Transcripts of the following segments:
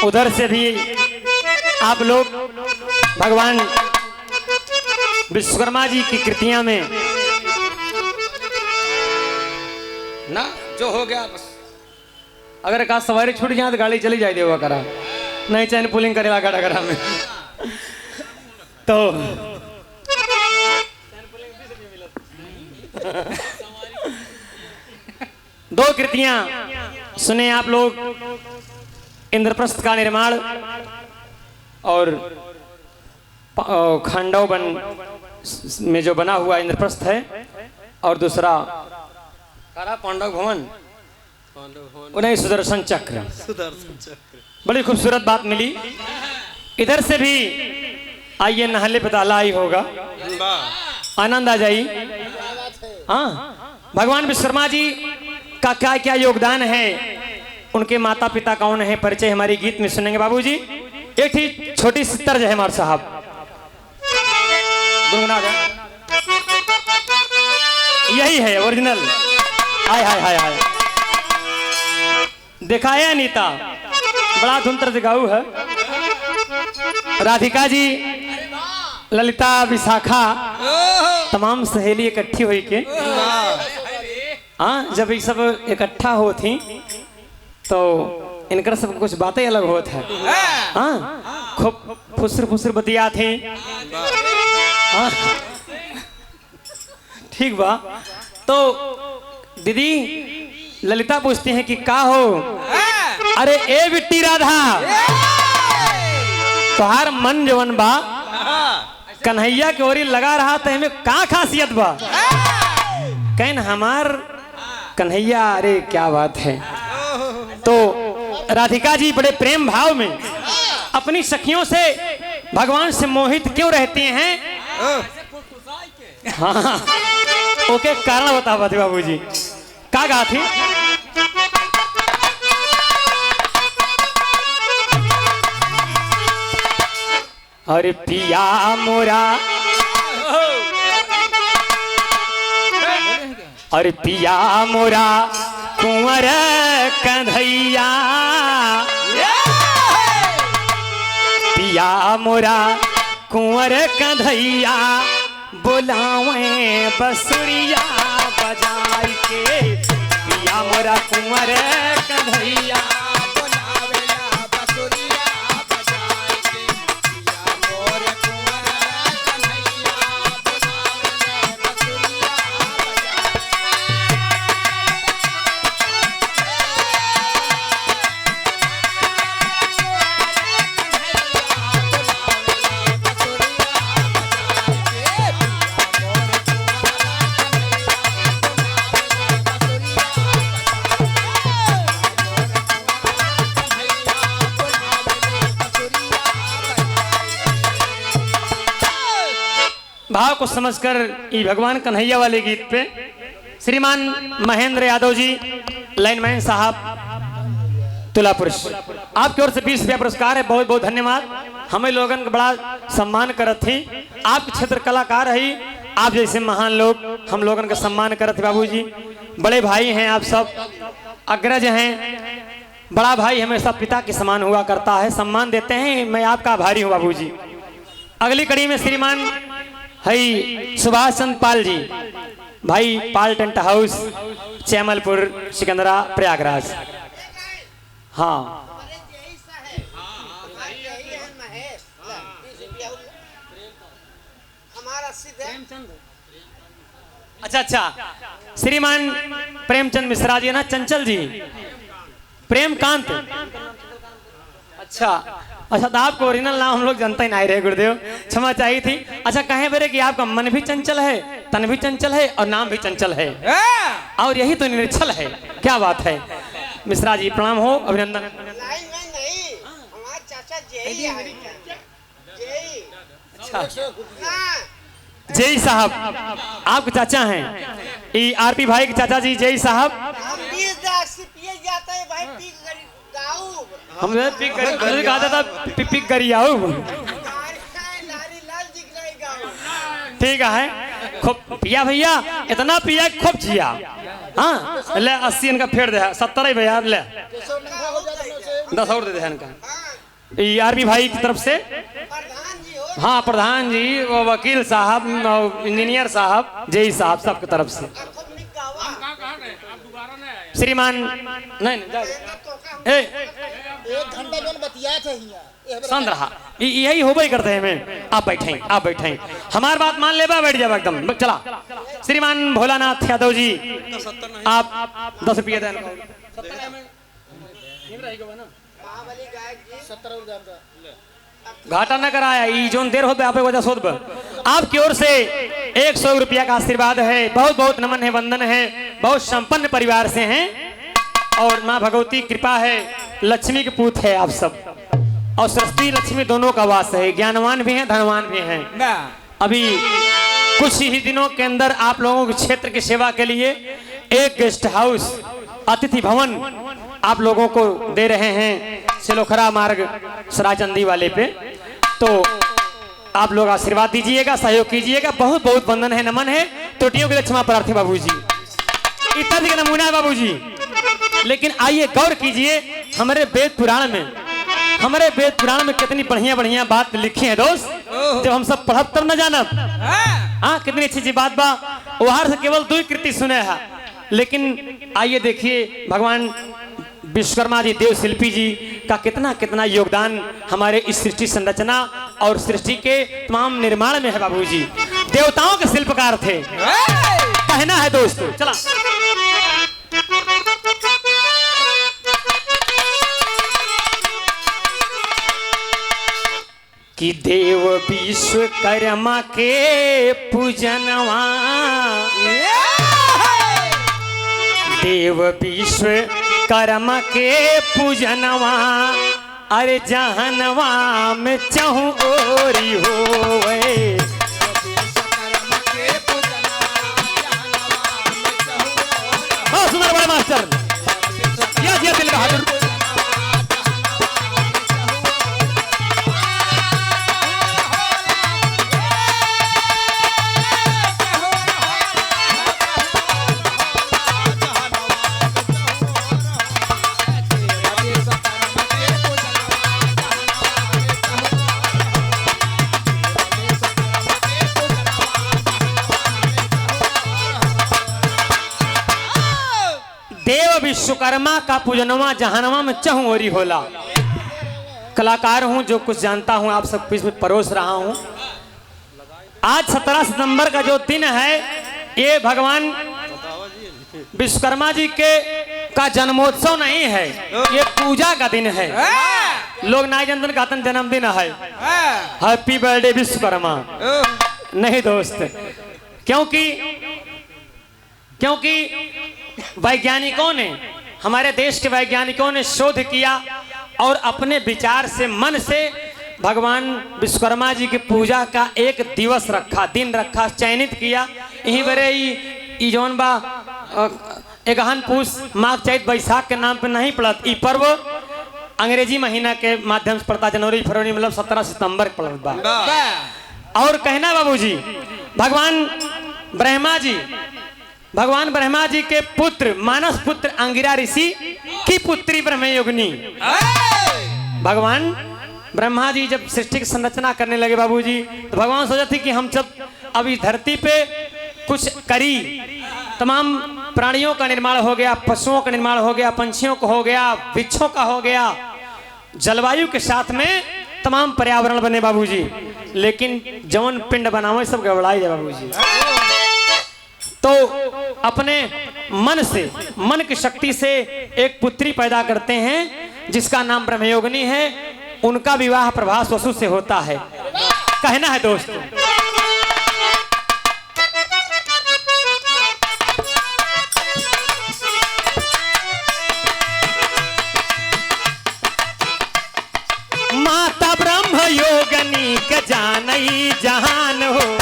उधर से भी आप लोग भगवान विश्वकर्मा जी की कृतियां में ना जो हो गया बस। अगर का सवारी छूट जाए तो गाड़ी चली जाए देवा करा नहीं चैन पुलिंग करेला गाड़ा करा में तो दो कृतियां सुने आप लोग। इंद्रप्रस्थ का निर्माण और खंडव वन में जो बना हुआ इंद्रप्रस्थ है और दूसरा पांडव भवन उन्हें सुदर्शन चक्र। बड़ी खूबसूरत बात मिली। इधर से भी आइए नहले पे तालाई होगा, आनंद आ जाई। हाँ, भगवान विश्वकर्मा जी का क्या क्या योगदान है, उनके माता पिता कौन है, परिचय हमारी गीत में सुनेंगे बाबूजी। एक ही छोटी सी तर्ज है हमारे साहब, यही है ओरिजिनल। हाय हाय हाय हाय, देखा है अनीता, बड़ा धुन तर्ज गाऊ है। राधिका जी, ललिता, विशाखा, तमाम सहेली इकट्ठी हुई के हाँ, जब ये सब इकट्ठा हो थी तो इनकर सब कुछ बातें अलग होत है। हाँ, खूब फुसर फुसर बतिया थे। हाँ, ठीक बा। तो दीदी ललिता पूछती हैं कि का हो? अरे ए बिट्टी राधा, तोहार मन जवन बा कन्हैया के ओरी लगा रहा था, हमें का खासियत बा? कहन हमार कन्हैया, अरे क्या बात है। तो राधिका जी बड़े प्रेम भाव में अपनी सखियों से भगवान से मोहित क्यों रहती हैं? हाँ, ओके कारण बता पाते बाबू जी। का गा थी? अरे पिया मोरा, अरे पिया मोरा कुंवर कन्हैया, पिया मोरा कुंवर कन्हैया, बुलावे बसुरिया बजाई के। पिया मोरा कुंवर कन्हैया, भाव को समझकर ये भगवान कन्हैया वाले गीत पे श्रीमान महेंद्र यादव जी, लाइनमैन साहब, तुला पुरुष, आपकी ओर से 20 रुपया पुरस्कार है। बहुत बहुत धन्यवाद। हमें लोगन का बड़ा सम्मान करत थी। आपके क्षेत्र कलाकार है, आप जैसे महान लोग हम लोगन का सम्मान करत बाबूजी। बड़े भाई हैं आप सब, अग्रज हैं। बड़ा भाई हमेशा पिता के समान हुआ करता है, सम्मान देते हैं। मैं आपका आभारी हूँ बाबूजी। अगली कड़ी में श्रीमान हई सुभाष चंद्र पाल जी, भाई पाल टेंट हाउस, चैमलपुर, सिकंदरा, प्रयागराज। हाँ, अच्छा अच्छा, श्रीमान प्रेमचंद मिश्रा जी ना, चंचल जी, प्रेमकांत। अच्छा अच्छा, तो आपको ओरिजिनल नाम हम लोग जानते ही नहीं रहे गुरुदेव, क्षमा चाहिए थी। अच्छा, कहें बेरे कि आपका मन भी चंचल है, तन भी चंचल है और नाम भी चंचल है, और यही तो निरक्षल है। क्या बात है मिश्रा जी, प्रणाम हो, अभिनंदन। जय साहब आपके चाचा हैं, आरपी भाई के चाचा जी जय साहब। हम पिक कहा था पिक करी आओ, ठीक है। खूब पिया भैया, इतना पिया खूब जिया। हाँ ले 80 इनका फेर दे, 70 भैया ले 10 और दे दे इनका। ये आरबी भाई की तरफ से, हाँ प्रधान जी, वो वकील साहब, इंजीनियर साहब, जेई साहब, सबकी तरफ से श्रीमान नहीं एक घंटा जो बतिया थे संत रहा, यही हो ही करते हैं। मैं आप बैठे, आप बैठे, हमारी बात मान ले बा, बैठ जाओ एकदम। चला श्रीमान भोलानाथ यादव जी, आप 10 रुपये दें। घाटा न कराया, ई जोन देर हो आप वजह सोच आपकी ओर से 100 रुपया का आशीर्वाद है। बहुत बहुत नमन है, वंदन है। बहुत संपन्न परिवार से हैं और माँ भगवती कृपा है, लक्ष्मी के पूत है आप सब, और सरस्वती लक्ष्मी दोनों का वास है। ज्ञानवान भी हैं, धनवान भी हैं। अभी कुछ ही दिनों के अंदर आप लोगों के क्षेत्र की सेवा के लिए एक गेस्ट हाउस, अतिथि भवन आप लोगों को दे रहे हैं सिलोखरा मार्ग सराचंदी वाले पे। तो आप लोग आशीर्वाद दीजिएगा, सहयोग कीजिएगा। बहुत बहुत वंदन है, नमन है। त्रुटियों के लिए क्षमा प्रार्थी बाबूजी, इतना का नमूना है बाबूजी। लेकिन आइए गौर कीजिए, हमारे वेद पुराण में कितनी बढ़िया बढ़िया बात लिखी है दोस्त। जब हम सब पढ़ब तब न जानब। हाँ, कितनी अच्छी बात बा। वहां से केवल 2 कृति सुने हैं, लेकिन आइए देखिए भगवान विश्वकर्मा जी, देव शिल्पी जी का कितना कितना योगदान हमारे इस सृष्टि संरचना और सृष्टि के तमाम निर्माण में है बाबूजी। देवताओं के शिल्पकार थे, कहना है दोस्तों। चला कि देव विश्वकर्मा के पूजनवा, देव विश्वकर्मा के पूजनवा, अरे जहनवा में चहु ओरी होवे। सुंदर बड़े मास्टर, यह दिल बहादुर। देव विश्वकर्मा का पूजनवा जहानवा में चहुओरी होला। कलाकार हूं, जो कुछ जानता हूं आप सब बीच में परोस रहा हूं। आज 17 सितंबर का जो दिन है, ये भगवान विश्वकर्मा जी के का जन्मोत्सव नहीं है, ये पूजा का दिन है। लोग नाई जन्मदिन कहते हैं जन्मदिन है, हैप्पी बर्थडे विश्वकर्मा। नहीं दोस्त, क्योंकि वैज्ञानिकों ने, हमारे देश के वैज्ञानिकों ने शोध किया और अपने विचार से, मन से भगवान विश्वकर्मा जी की पूजा का एक दिवस रखा, दिन रखा, चयनित किया। यहीं बरे ई जौन बा एगहन पूस माघ चैत बैसाख के नाम पे नहीं पड़त। ई पर्व अंग्रेजी महीना के माध्यम से पड़ता, जनवरी फरवरी, मतलब 17 सितंबर पड़त बा। और कहना बाबूजी, भगवान ब्रह्मा जी के पुत्र, मानस पुत्र अंगिरा ऋषि की पुत्री ब्रह्मयोगिनी। भगवान ब्रह्मा जी जब सृष्टि की संरचना करने लगे बाबूजी, तो भगवान सोचा थे कि हम जब अभी धरती पे कुछ करी, तमाम प्राणियों का निर्माण हो गया, पशुओं का निर्माण हो गया, पंछियों का हो गया, वृक्षों का हो गया, जलवायु के साथ में तमाम पर्यावरण बने बाबूजी। लेकिन जवन पिंड बनावे सब गड़बड़ाई जाए बाबूजी। तो अपने मन से, मन की शक्ति से एक पुत्री पैदा करते हैं जिसका नाम ब्रह्मयोगिनी है। उनका विवाह प्रभास वसु से होता है। कहना है दोस्तों, माता ब्रह्मयोगिनी के जानई जहान हो,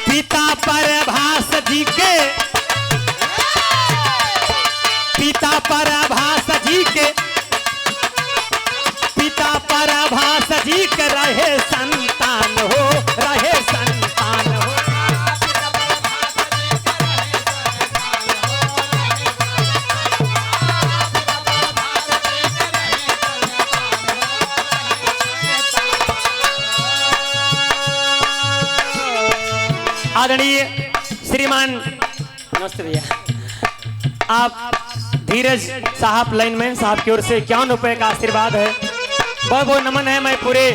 पिता परभास जी के, पिता परभास जी के, पिता परभास जी के रहे संतान हो, रहे संतान हो। आदरणीय श्रीमान, नमस्ते भैया, आप धीरज साहब लाइनमैन साहब की ओर से 51 रुपए का आशीर्वाद है। बहुत बहुत नमन है। मैं पूरे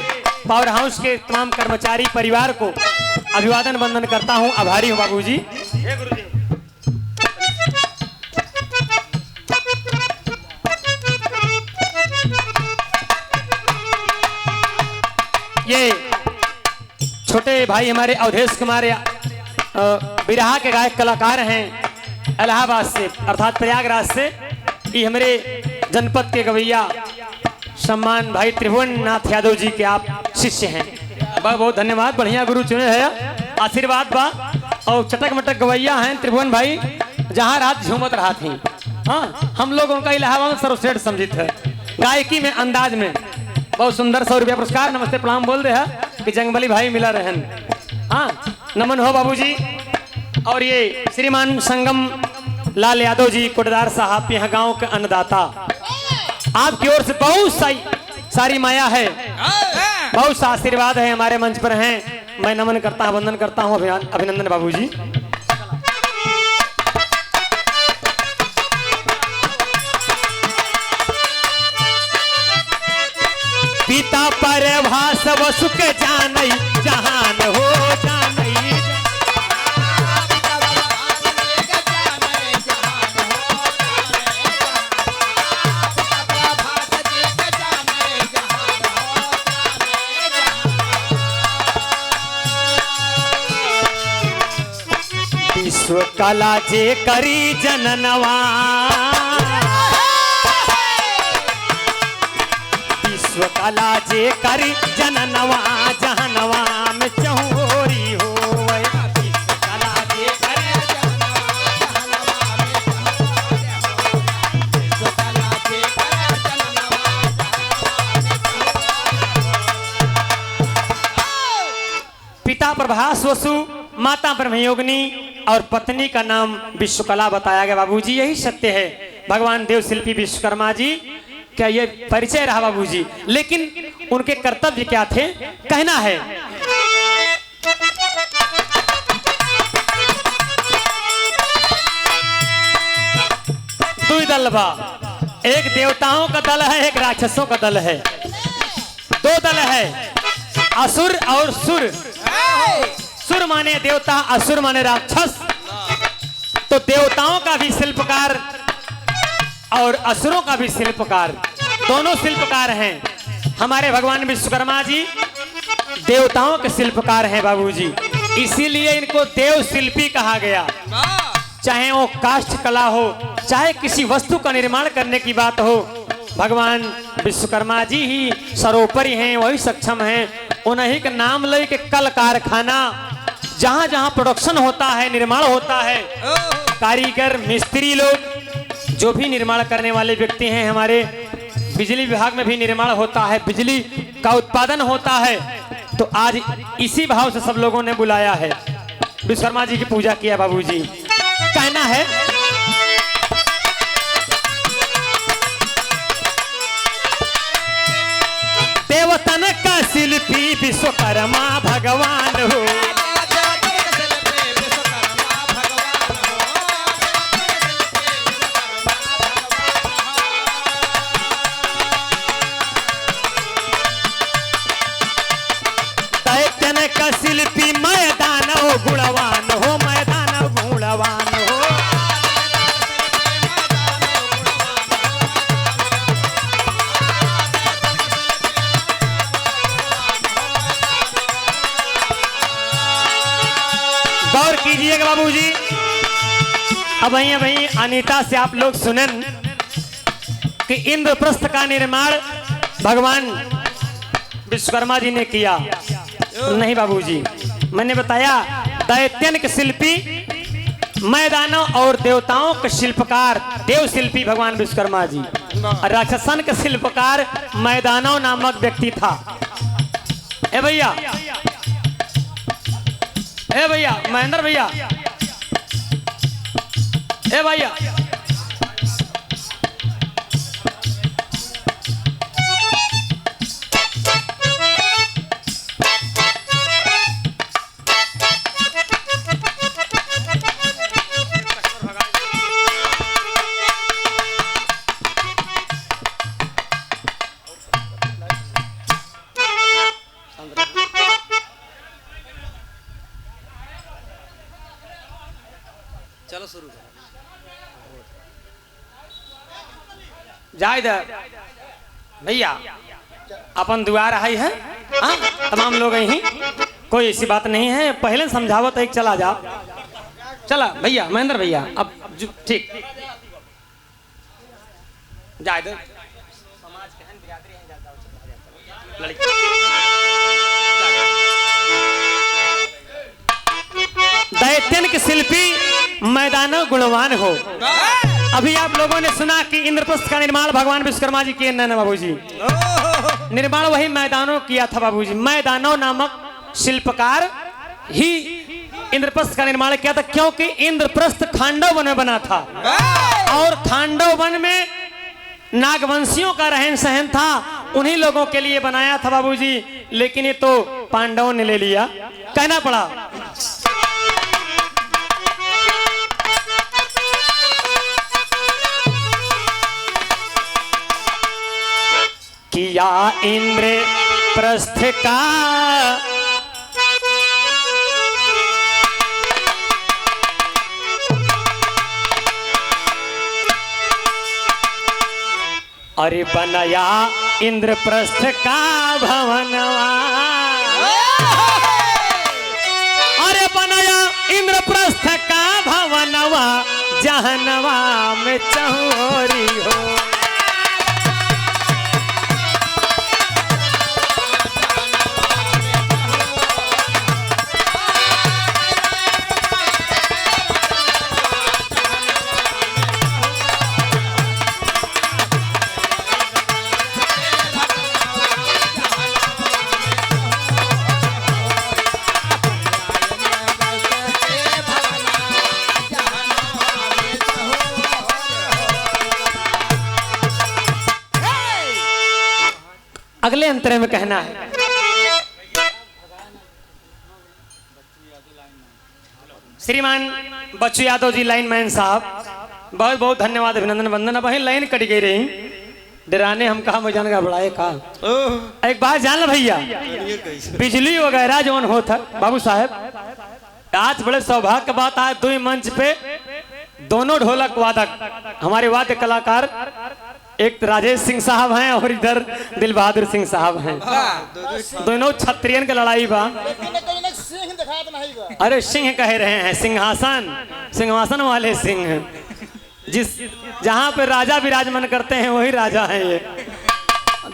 पावर हाउस के तमाम कर्मचारी परिवार को अभिवादन वंदन करता हूं। आभारी हूं बाबूजी। ये छोटे भाई हमारे अवधेश कुमार बिरहा के गायक कलाकार हैं इलाहाबाद से अर्थात प्रयागराज से। ये हमारे जनपद के गवैया सम्मान भाई त्रिभुवन नाथ यादव जी के आप शिष्य हैं। बहुत बहुत धन्यवाद। बढ़िया गुरु चुने हैं, आशीर्वाद बा। और चटक मटक गवैया हैं त्रिभुवन भाई, जहाँ रात झूमत रहा थी। हाँ, हम लोग उनका इलाहाबाद में सर्वश्रेष्ठ समझित है गायकी में, अंदाज में। बहुत सुंदर 100 रुपया पुरस्कार, नमस्ते प्रणाम बोल रहे हैं कि जंगबली भाई मिला रहन। हाँ, नमन हो बाबूजी। और ये श्रीमान संगम लाल यादव जी कोटदार साहब, यहाँ गांव के अन्नदाता, आपकी ओर से बहुत सारी माया है, बहुत सा आशीर्वाद है, हमारे मंच पर हैं। मैं नमन करता हूँ, वंदन करता हूँ। अभिनंदन बाबूजी। पिता पर भास वसुक जानई जहान हो जानई। विश्व कला जे करी जननवा, विश्व कला जे करी जननवा, जहनवा में चहोरी हो। विश्व कला जे करी पिता प्रभास वसु, माता ब्रह्मयोगिनी और पत्नी का नाम विश्वकला बताया गया बाबूजी। यही सत्य है। भगवान देव शिल्पी विश्वकर्मा जी क्या ये परिचय रहा बाबूजी, लेकिन उनके कर्तव्य क्या थे, कहना है। दो दल बा, एक देवताओं का दल है, एक राक्षसों का दल है। दो दल है, असुर और सुर। सुर माने देवता, असुर माने राक्षस। तो देवताओं का भी शिल्पकार और असुरों का भी शिल्पकार, दोनों शिल्पकार हैं। हमारे भगवान विश्वकर्मा जी देवताओं के शिल्पकार हैं बाबूजी, इसीलिए इनको देव शिल्पी कहा गया। चाहे वो काष्ठ कला हो, चाहे किसी वस्तु का निर्माण करने की बात हो, भगवान विश्वकर्मा जी ही सर्वोपरि हैं, वही सक्षम हैं। उन्हीं के नाम ले के कल कारखाना, जहां जहां प्रोडक्शन होता है, निर्माण होता है, कारीगर मिस्त्री लोग जो भी निर्माण करने वाले व्यक्ति हैं, हमारे बिजली विभाग में भी निर्माण होता है, बिजली का उत्पादन होता है। तो आज इसी भाव से सब लोगों ने बुलाया है, विश्वकर्मा जी की पूजा किया बाबूजी। कहना है देवतन का शिल्पी विश्वकर्मा भगवान हो। दैत्यन का शिल्पी मैदान हो गुणवान हो, मैदान गुणवान हो। गौर कीजिएगा बाबूजी। अब वही अनीता से आप लोग सुनन कि इंद्रप्रस्थ का निर्माण भगवान विश्वकर्मा जी ने किया। नहीं बाबूजी, मैंने बताया दैत्यन के शिल्पी, मैदानों और देवताओं के शिल्पकार देव शिल्पी भगवान विश्वकर्मा जी। राक्षसन के शिल्पकार मैदानों नामक व्यक्ति था। ए भैया, ए भैया, महेंद्र भैया, ए भैया, जाए दे भैया, अपन दुआर आई है। हाँ, तमाम लोग यहीं, कोई ऐसी बात नहीं है। पहले समझावत है, चला जा, चला भैया, महेंद्र भैया, अब ठीक जाए दे। दैत्यन के शिल्पी मैदानों गुणवान हो। अभी आप लोगों ने सुना कि इंद्रप्रस्थ का निर्माण भगवान विश्वकर्मा जी किए न बाबूजी। निर्माण वही मैदानों किया था बाबूजी। मैदानों नामक शिल्पकार ही इंद्रप्रस्थ का निर्माण किया था, क्योंकि इंद्रप्रस्थ खांडव वन में बना था और खांडव वन में नागवंशियों का रहन सहन था, उन्हीं लोगों के लिए बनाया था बाबूजी। लेकिन ये तो पांडवों ने ले लिया, कहना पड़ा। किया इंद्र प्रस्थ का अरे बनाया इंद्रप्रस्थ का भवनवा, अरे बनाया इंद्रप्रस्थ का भवनवा, जहनवा में चहोरी हो। अगले अंतरे में कहना है, श्रीमान बच्चू यादव जी लाइनमैन साहब, बहुत बहुत धन्यवाद, अभिनंदन वंदन। अब लाइन कट गई रही, डराने हम कहा जान का बढ़ाए का। एक बात जान लो भैया, बिजली वगैरह जो होता बाबू साहब, आज बड़े सौभाग्य की बात है, दो मंच पे दोनों ढोलक वादक हमारे वाद्य कलाकार, एक राजेश सिंह साहब हैं और इधर दिल बहादुर सिंह साहब हैं। दोनों क्षत्रियन की लड़ाई बा। अरे सिंह कह रहे हैं, सिंहासन, सिंहासन वाले सिंह, जिस जहां पे राजा विराजमान करते हैं वही राजा हैं ये।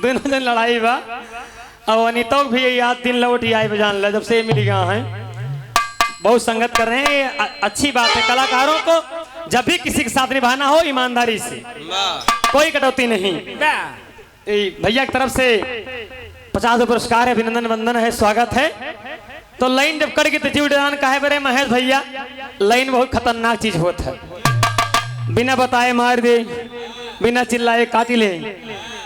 दोनों जन लड़ाई बा। और अनितो भी याद 3 लौट आई बजान ला, जब से मिल गया है, बहुत संगत कर रहे हैं। अच्छी बात है, कलाकारों को जब भी किसी के साथ निभाना हो ईमानदारी से, कोई कटौती नहीं। भैया की तरफ से 50 पुरस्कार है, अभिनंदन वंदन है, स्वागत है। तो लाइन जब कट गई तो जीव डरान कहे बरे महेश भैया, लाइन बहुत खतरनाक चीज होता है, बिना बताए मार दे, बिना चिल्लाए काटी ले।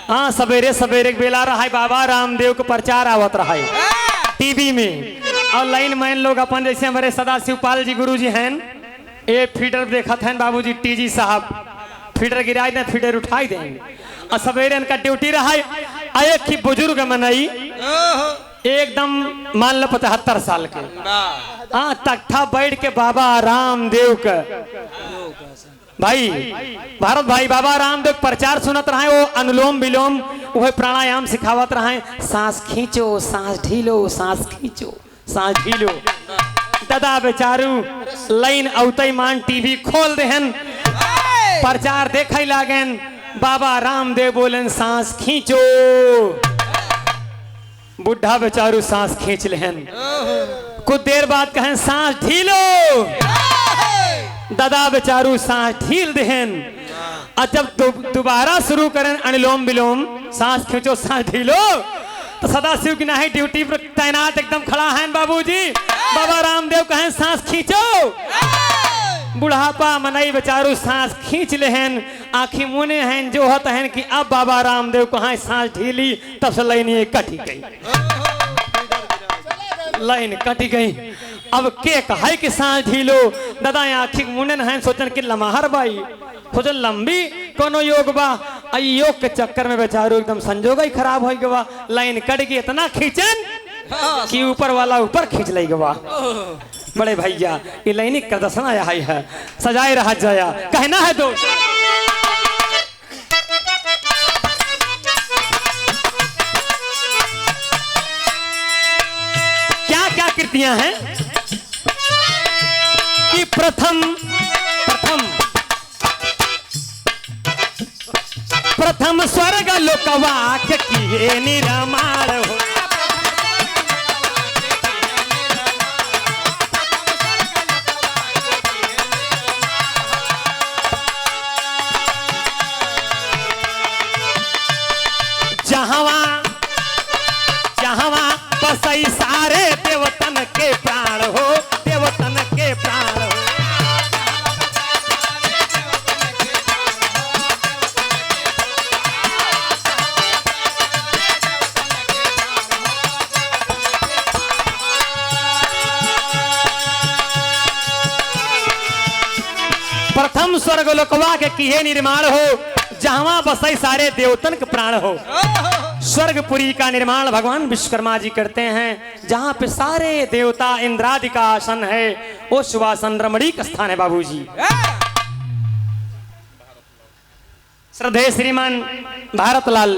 हाँ, सवेरे सवेरे बेला रहा है, बाबा रामदेव को प्रचार आवत रहा है टीवी में, और लाइन मैन लोग अपन जैसे हमारे सदा शिवपाल जी गुरु जी हैं, ये फीडर देखा था बाबूजी, टीजी साहब फीडर गिराई दें, फीडर उठाई देंगे। और सवेरे इनका ड्यूटी रहा है, एक ही बुजुर्ग मनाई एकदम मान लो 75 साल के, हाँ, तख्ता बैठ के बाबा रामदेव का भाई भारत भाई बाबा रामदेव प्रचार सुनत रहे, वो अनुलोम विलोम वह प्राणायाम सिखावत रहे, सांस खींचो, सांस ढीलो, सांस खींचो, सांस ढीलो। दादा बेचारू लाइन औतई मान टीवी खोल देहन, प्रचार देखे लागन, बाबा रामदेव बोलन सांस खींचो, बुढ़ा बेचारू सांस खींच लेहन। कुछ देर बाद कहें सांस ढीलो, दादा बेचारू सांस ढील देहन। और जब दोबारा शुरू करें अनुलोम विलोम, सांस खींचो, सांस ढीलो, तो सदाशिव की नाही ड्यूटी पर तैनात एकदम खड़ा है बाबूजी, बाबा रामदेव कहें सांस खींचो, बुढ़ापा मनई बेचारू सांस खींच लेहन, आंखी मुने हैं जो होता है कि अब बाबा रामदेव कहाँ सांस ढीली, तब से लाइन कटी गई, लाइन कटी गई। अब के कहे कि सांस ढीलो, दादा आंखी मुने हैं, सोचन कि लमाहर बाई, सोचन लंबी कोनो योग बा, योग के चक्कर में बेचारू एकदम संजोग ही खराब हो गया, लाइन कट गई, इतना खींचन कि ऊपर वाला ऊपर खींच ले गवा। बड़े भैया ये लैनिक का दर्शन आया है सजाए रहा जाया कहना है दोस्त। क्या क्या कृतियां हैं कि प्रथम स्वर्ग लोकवाक किए निरमाण हो। जहां बसई सारे देवतन के प्राण हो, देवतन के प्राण हो। प्रथम स्वर्ग लोकवा के किए निर्माण हो, जहां बसई सारे देवतन के प्राण हो। स्वर्गपुरी का निर्माण भगवान विश्वकर्मा जी करते हैं, जहां पे सारे देवता इंद्रादि का आसन है, वो सुवासन रमणीक स्थान है बाबूजी। श्रद्धेय श्रीमान भारत लाल।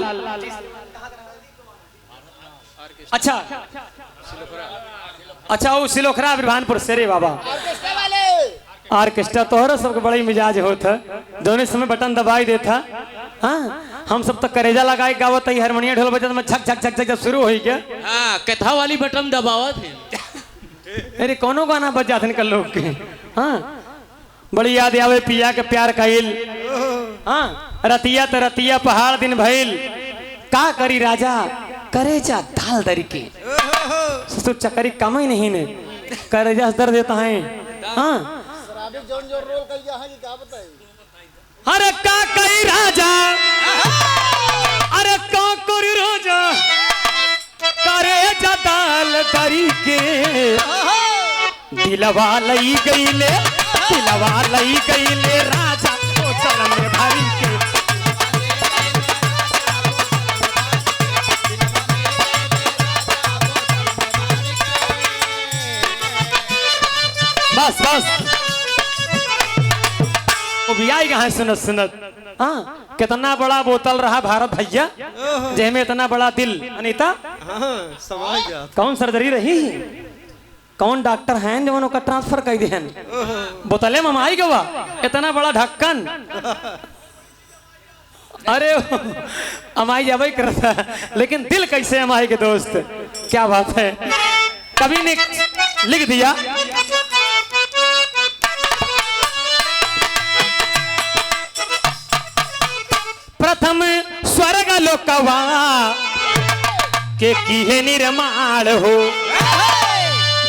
अच्छा वो सिलोखरा बिरभानपुर से रे बाबा ऑर्केस्ट्रा तोहरा सबके बड़ी मिजाज होता, दोनों समय बटन दबाई देता। हाँ हम सब तो करेजा लगाए गावत है, हारमोनियम ढोल बजा में छक छक छक छक जब शुरू हो गया। हाँ कथा वाली बटन दबावा थे। अरे कोनो गाना बज जाते निकल लोग के। हाँ बड़ी याद आवे पिया के प्यार कहिल। हाँ रतिया तो रतिया पहाड़ दिन भइल, का करी राजा करेजा दाल दरी के। तो चक्करी कम ही नहीं ने करेजा दर देता है। हाँ अरे का कई राजा, अरे का करी राजा करेजा दाल दरी के। दिलवा लई गईले, दिलवा लई गईले राजा ओ चल में भरी के। बस वो भी आई कहा सुनत सुनत। हाँ कितना बड़ा बोतल रहा भारत भैया, जेमे इतना बड़ा दिल। अनीता कौन सर्जरी रही, कौन डॉक्टर हैं जो उनका ट्रांसफर कर दिया बोतले में आई गवा इतना बड़ा ढक्कन। अरे अमाई जावे करता, लेकिन दिल कैसे अमाई के दोस्त, क्या बात है। कभी ने लिख दिया प्रथम स्वर्ग लोकवा के किए निर्माण हो,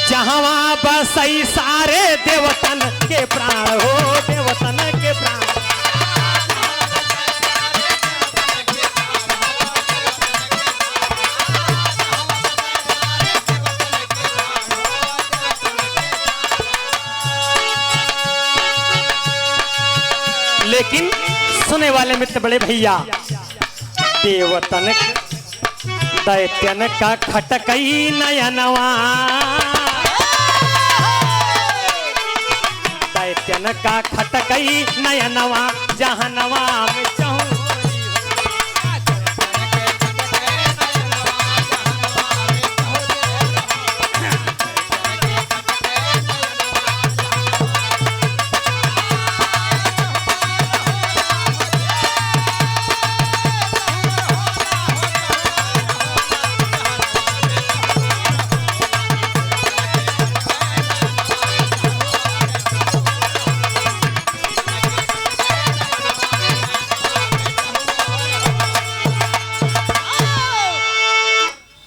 जहां बसई सारे देवतन के प्राण हो, देवतन के प्राण। लेकिन सुने वाले मित्र बड़े भैया, देवतन दैत्यन का खटकई नयनवा, दैत्यन का खटकई नयनवा, जहनवा में चहु।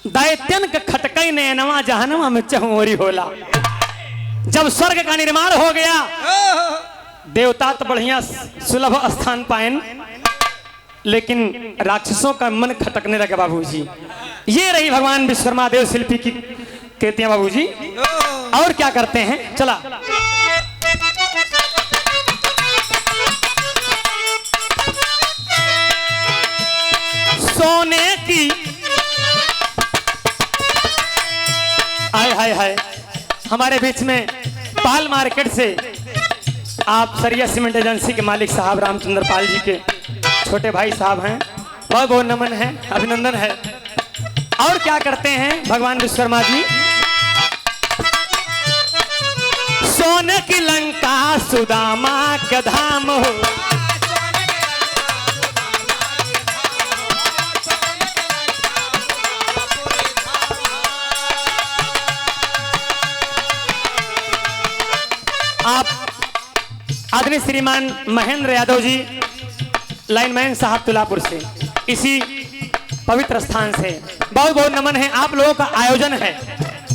दैत्यन के खटकई नयनवा, जहनवा में चहुरी होला। जब स्वर्ग का निर्माण हो गया, देवता तो बढ़िया सुलभ स्थान पाएन, लेकिन राक्षसों का मन खटकने लगा बाबूजी। ये रही भगवान विश्वकर्मा देव शिल्पी की कृतियां बाबूजी। और क्या करते हैं, चला सोने की हाय हाय हाय हमारे बीच में पाल मार्केट से आप सरिया सीमेंट एजेंसी के मालिक साहब रामचंद्र पाल जी के छोटे भाई साहब हैं, बहुत बहुत नमन है, अभिनंदन है। और क्या करते हैं भगवान विश्वकर्मा जी? सोने की लंका सुदामा का धाम हो, आप आदरणीय श्रीमान महेंद्र यादव जी लाइनमैन साहब तुलापुर से, इसी पवित्र स्थान से बहुत बहुत नमन है। आप लोगों का आयोजन है,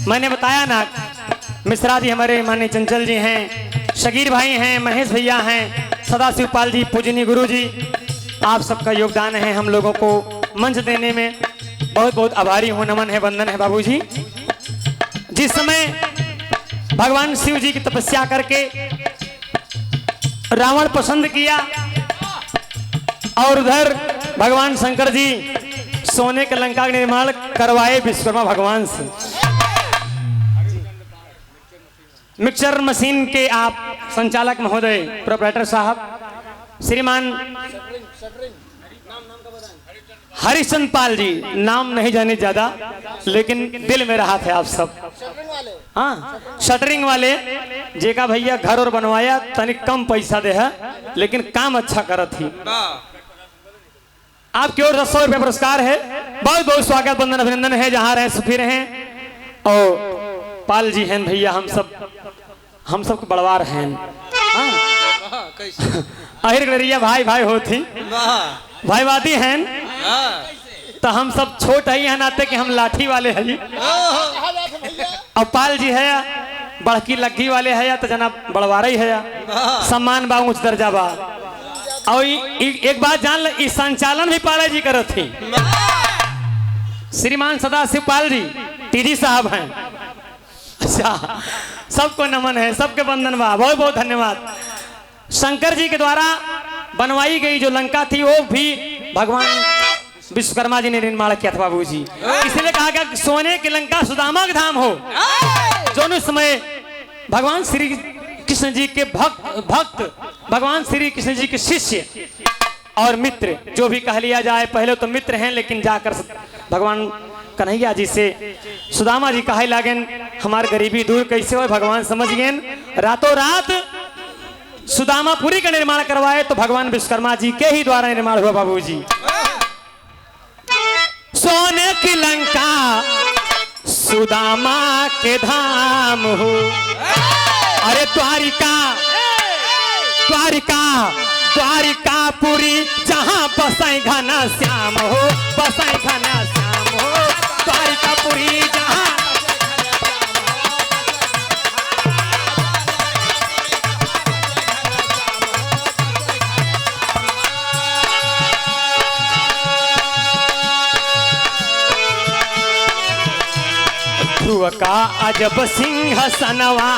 मैंने बताया ना, मिश्रा जी हमारे माननीय चंचल जी हैं, शगीर भाई हैं, महेश भैया हैं, सदाशिव पाल जी, पूजनीय गुरु जी, आप सबका योगदान है हम लोगों को मंच देने में, बहुत बहुत आभारी हूँ, नमन है, वंदन है बाबूजी। जिस समय भगवान शिव जी की तपस्या करके रावण पसंद किया और उधर भगवान शंकर जी सोने के लंका का निर्माण करवाए विश्वकर्मा भगवान से। मिक्सर मशीन के आप संचालक महोदय प्रोपराइटर साहब श्रीमान हरिचंद पाल जी, नाम नहीं जाने ज्यादा लेकिन दिल में रहा थे आप सब। हाँ, शटरिंग वाले जेका भैया घर और बनवाया, तनिक कम पैसा दे है लेकिन काम अच्छा करत थी। आपकी ओर 100 रुपये पुरस्कार है, बहुत बहुत स्वागत वंदन अभिनंदन है, जहां रहे सुखी रहे। और पाल जी हैं भैया, हम सब के बड़वार हैं। आहिर गड़रिया भाई भाई होती भाईवादी हैं, तो हम सब छोट ही हैं नाते कि हम लाठी वाले हैं। और पाल जी है बड़की लग्गी वाले है या तो जना बड़वारा ही है, सम्मान बा, उच्च दर्जा बा। और एक बात जान ल, इस संचालन भी पाले जी करत थी। श्रीमान सदाशिव पाल जी टीजी साहब हैं। अच्छा, सबको नमन है, सबके वंदन बा, बहुत बहुत धन्यवाद। शंकर जी के द्वारा बनवाई गई जो लंका थी वो भी भगवान विश्वकर्मा जी ने निर्माण किया था बाबूजी। इसलिए कहा गया सोने की लंका सुदामा का धाम हो। जो समय भगवान श्री कृष्ण जी के भक्त भगवान श्री कृष्ण जी के शिष्य और मित्र, जो भी कह लिया जाए, पहले तो मित्र हैं लेकिन जाकर भगवान कन्हैया जी से सुदामा जी कहे लागेन हमार गरीबी दूर कैसे हो, भगवान समझ गए, रातों रात सुदामापुरी का निर्माण करवाए तो भगवान विश्वकर्मा जी के ही द्वारा निर्माण हुआ बाबूजी। सोने की लंका सुदामा के धाम हो, अरे द्वारिका द्वारिका द्वारिकापुरी जहां बसाई घना श्याम हो, बसाई घना श्याम हो, द्वारिकापुरी जहां। ध्रुव का अजब सिंहासनवा,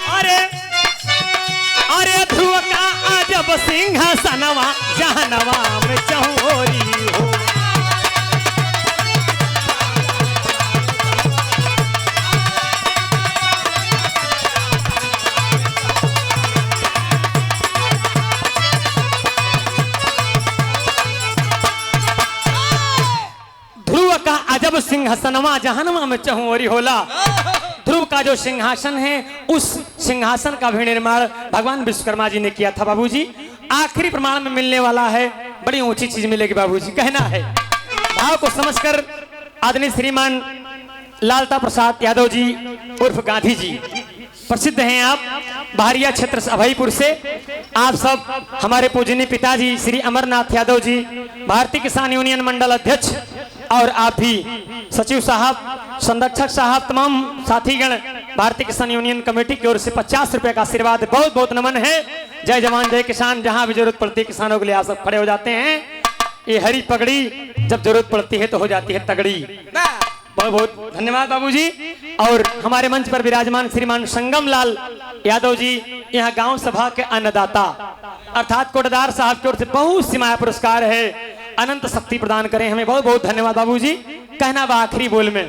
अरे अरे ध्रुव का अजब सिंहासनवा, जहनवा में चहुरी हो। अजब सिंहासनवा जहनवा में चहुरी होला। ध्रुव का जो सिंहासन है उस सिंहासन का भी निर्माण भगवान विश्वकर्मा जी ने किया था बाबूजी। आखिरी प्रमाण में मिलने वाला है, बड़ी ऊंची चीज मिलेगी बाबूजी, कहना है। भाव को समझकर आदरणीय श्रीमान लालता प्रसाद यादव जी उर्फ गांधी जी, प्रसिद्ध हैं आप बहरिया क्षेत्र अभयपुर से। आप सब हमारे पूजनीय पिताजी श्री अमरनाथ यादव जी भारतीय किसान यूनियन मंडल अध्यक्ष, और आप भी सचिव साहब, संरक्षक साहब, तमाम साथीगण भारतीय किसान यूनियन कमेटी की ओर से 50 रुपए का आशीर्वाद, बहुत बहुत नमन है। जय जवान जय किसान, जहां भी जरूरत पड़ती है किसानों के लिए आप सब खड़े हो जाते हैं। ये हरी पगड़ी जब जरूरत पड़ती है तो हो जाती है तगड़ी। बहुत बहुत धन्यवाद बाबूजी। और हमारे मंच पर विराजमान श्रीमान संगम लाल यादव जी, यहाँ गांव सभा के अन्नदाता अर्थात कोटदार साहब की ओर से बहुत सी माया पुरस्कार है, अनंत शक्ति प्रदान करें हमें, बहुत बहुत धन्यवाद बाबूजी। कहना बा आखिरी बोल में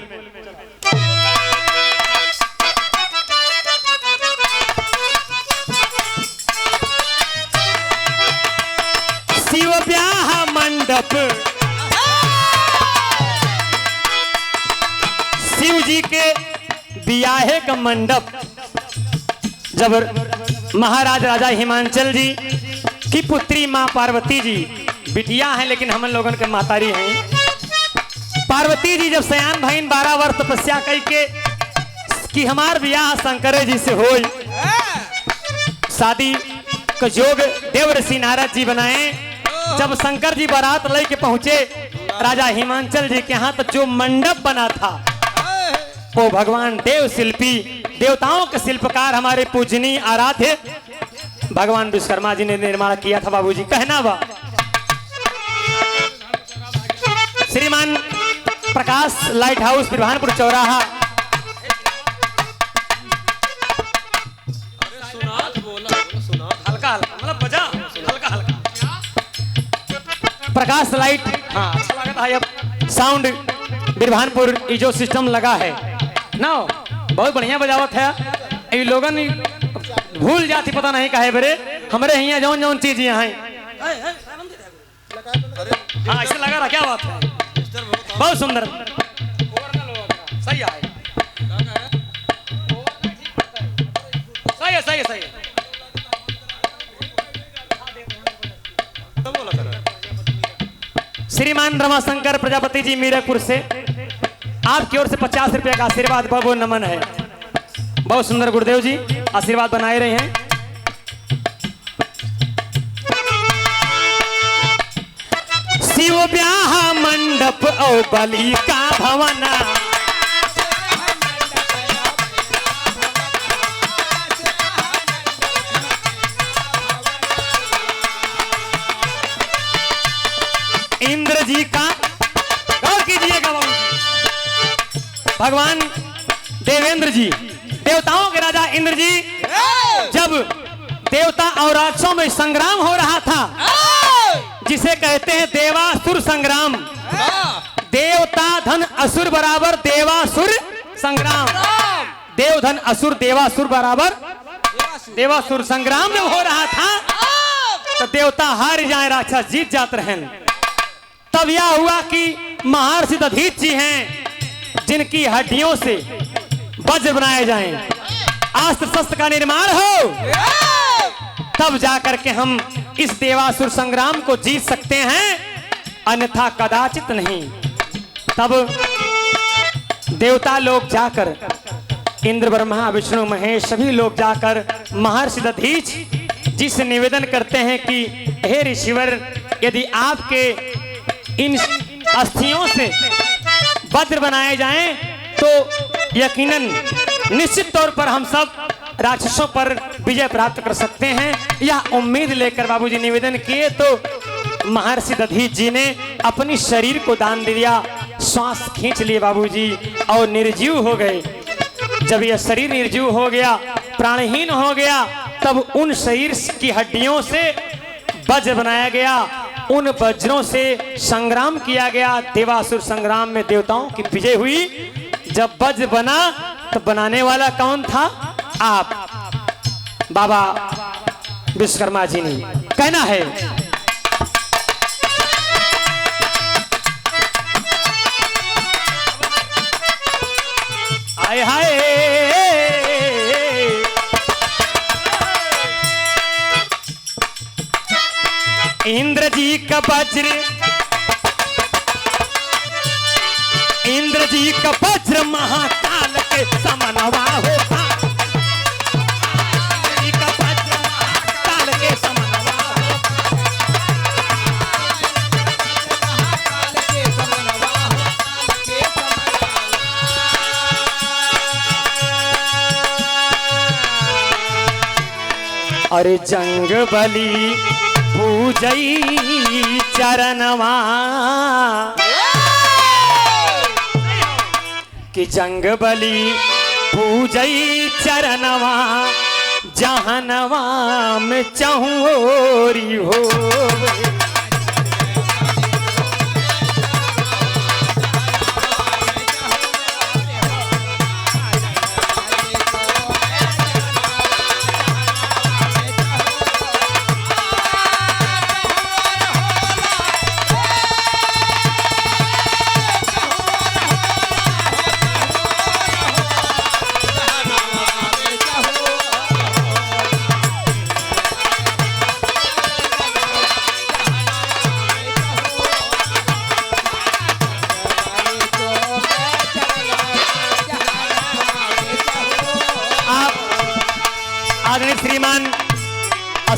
शिव ब्याह मंडप, शिव जी के ब्याहे का मंडप। जब महाराज राजा हिमांचल जी की पुत्री माँ पार्वती जी, बिटिया हैं लेकिन हम लोगों के मातारी हैं, पार्वती जी जब सयान भईन 12 वर्ष तपस्या करके कि हमार ब्याह शंकर जी से हो, शादी का योग देव ऋषि नारद जी बनाए। जब शंकर जी बारात लेके पहुंचे राजा हिमांचल जी के यहाँ, तो जो मंडप बना था वो भगवान देव शिल्पी, देवताओं के शिल्पकार हमारे पूजनीय आराध्य भगवान विश्वकर्मा जी ने निर्माण किया था। बाबूजी कहना बा श्रीमान प्रकाश लाइट हाउस बिरभानपुर चौराहा, हल्का हल्का मतलब बजा हल्का हल्का प्रकाश लाइट, हाँ अच्छा लगा था। अब साउंड बिरभानपुर जो सिस्टम लगा है ना, बहुत बढ़िया बजावत है। ये लोगन भूल जाती पता नहीं काहे बरे, हमारे यहाँ जौन जौन चीज यहाँ है। हाँ ऐसे लगा रहा, क्या बात है, बहुत सुंदर, सही है सही है सही है सही है। श्रीमान रमाशंकर प्रजापति जी मीरपुर से आपकी ओर से 50 रुपए का आशीर्वाद बहुत नमन है। बहुत सुंदर गुरुदेव जी आशीर्वाद बनाए रहे हैं। शिव ब्याह मंडप और बलि का भवना, इंद्र जी का, गौर कीजिएगा बाबू, भगवान देवेंद्र जी, देवताओं के राजा इंद्र जी, जब देवता और राक्षसों में संग्राम हो रहा था, जिसे कहते हैं देवासुर संग्राम, देवता धन असुर बराबर देवासुर संग्राम, देव धन असुर देवासुर बराबर देवासुर संग्राम में हो रहा था, तो देवता हार जाए राक्षस जीत जाते हैं। तब यह हुआ कि महर्षि दधीच जी हैं, जिनकी हड्डियों से वज्र बनाए जाएं, अस्त्र शस्त्र का निर्माण हो, तब जाकर के हम इस देवासुर संग्राम को जीत सकते हैं, अन्यथा कदाचित नहीं। तब देवता लोग जाकर, इंद्र ब्रह्मा विष्णु महेश सभी लोग जाकर महर्षि दधीच जी से निवेदन करते हैं कि हे ऋषिवर, यदि आपके इन अस्थियों से वज्र बनाए जाएं तो यकीनन निश्चित तौर पर हम सब राक्षसों पर विजय प्राप्त कर सकते हैं। यह उम्मीद लेकर बाबूजी निवेदन किए तो महर्षि दधीच जी ने अपनी शरीर को दान दे दिया, श्वास खींच लिए बाबूजी और निर्जीव हो गए। जब यह शरीर निर्जीव हो गया, प्राणहीन हो गया, तब उन शरीर की हड्डियों से वज्र बनाया गया, उन वज्रों से संग्राम किया गया। देवासुर संग्राम में देवताओं की विजय हुई। जब वज्र बना तो बनाने वाला कौन था? आप बाबा विश्वकर्मा जी ने। कहना है आए हाय इंद्र जी का वज्र, इंद्र जी का वज्र महाकाल के समनवा होता, इंद्र जी का वज्र महाकाल के समनवा होता। अरे जंग बली पूजई चरणवा, कि जंग बली पूजई चरणवा, जहनवा में चहुरी हो।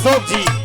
अशोक जी